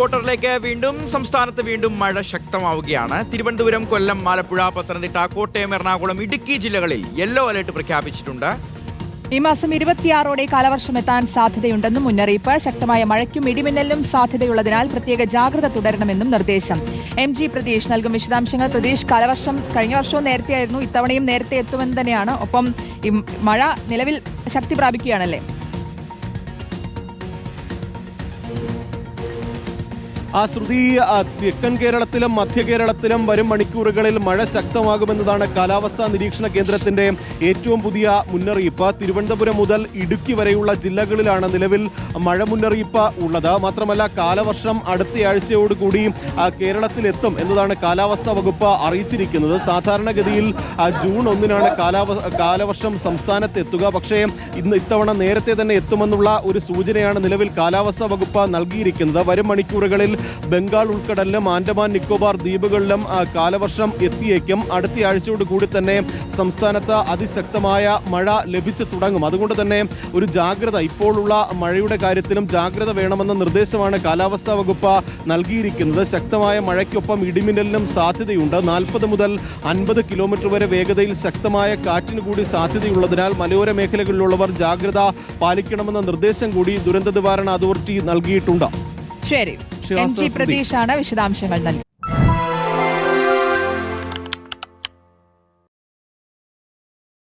റിപ്പോർട്ടറിലേക്ക് സംസ്ഥാനത്ത് വീണ്ടും മഴ ശക്തമാവുകയാണ്. തിരുവനന്തപുരം, കൊല്ലം, ആലപ്പുഴ, പത്തനംതിട്ട, കോട്ടയം, എറണാകുളം, ഇടുക്കി ജില്ലകളിൽ യെല്ലോ അലർട്ട് പ്രഖ്യാപിച്ചിട്ടുണ്ട്. ഈ മാസം 26ഓടെ കാലവർഷം എത്താൻ സാധ്യതയുണ്ടെന്നും മുന്നറിയിപ്പ്. ശക്തമായ മഴയ്ക്കും ഇടിമിന്നലിനും സാധ്യതയുള്ളതിനാൽ പ്രത്യേക ജാഗ്രത തുടരണമെന്നും നിർദ്ദേശം. MG പ്രതീഷ് നൽകും വിശദാംശങ്ങൾ. പ്രതീഷ്, കാലവർഷം കഴിഞ്ഞ വർഷവും നേരത്തെയായിരുന്നു, ഇത്തവണയും നേരത്തെ എത്തുമെന്ന് തന്നെയാണ്. ഒപ്പം മഴ നിലവിൽ ശക്തി പ്രാപിക്കുകയാണല്ലേ? ശ്രുതി, തെക്കൻ കേരളത്തിലും മധ്യ കേരളത്തിലും വരും മണിക്കൂറുകളിൽ മഴ ശക്തമാകുമെന്നതാണ് കാലാവസ്ഥാ നിരീക്ഷണ കേന്ദ്രത്തിന്റെ ഏറ്റവും പുതിയ മുന്നറിയിപ്പ്. തിരുവനന്തപുരം മുതൽ ഇടുക്കി വരെയുള്ള ജില്ലകളിലാണ് നിലവിൽ മഴ മുന്നറിയിപ്പ് ഉള്ളത്. മാത്രമല്ല, കാലവർഷം അടുത്തയാഴ്ചയോടുകൂടി കേരളത്തിലെത്തും എന്നതാണ് കാലാവസ്ഥാ വകുപ്പ് അറിയിച്ചിരിക്കുന്നത്. സാധാരണഗതിയിൽ ജൂൺ 1-നാണ് കാലവർഷം സംസ്ഥാനത്തെത്തുക. പക്ഷേ ഇത്തവണ നേരത്തെ തന്നെ എത്തുമെന്നുള്ള ഒരു സൂചനയാണ് നിലവിൽ കാലാവസ്ഥാ വകുപ്പ് നൽകിയിരിക്കുന്നത്. വരും മണിക്കൂറുകളിൽ ബംഗാൾ ഉൾക്കടലിലും ആൻഡമാൻ നിക്കോബാർ ദ്വീപുകളിലും കാലവർഷം എത്തിയേക്കും. അടുത്ത ആഴ്ചയോട് കൂടി തന്നെ സംസ്ഥാനത്ത് അതിശക്തമായ മഴ ലഭിച്ചു തുടങ്ങും. അതുകൊണ്ട് തന്നെ ഒരു ജാഗ്രത, ഇപ്പോഴുള്ള മഴയുടെ കാര്യത്തിലും ജാഗ്രത വേണമെന്ന നിർദ്ദേശമാണ് കാലാവസ്ഥാ വകുപ്പ് നൽകിയിരിക്കുന്നത്. ശക്തമായ മഴയ്ക്കൊപ്പം ഇടിമിന്നലിനും സാധ്യതയുണ്ട്. 40 മുതൽ 50 കിലോമീറ്റർ വരെ വേഗതയിൽ ശക്തമായ കാറ്റിന് കൂടി സാധ്യതയുള്ളതിനാൽ മലയോര മേഖലകളിലുള്ളവർ ജാഗ്രത പാലിക്കണമെന്ന നിർദ്ദേശം കൂടി ദുരന്ത നിവാരണ അതോറിറ്റി നൽകിയിട്ടുണ്ട്. ശരി, MG പ്രതീഷാണ് വിശദാംശങ്ങൾ നൽകി.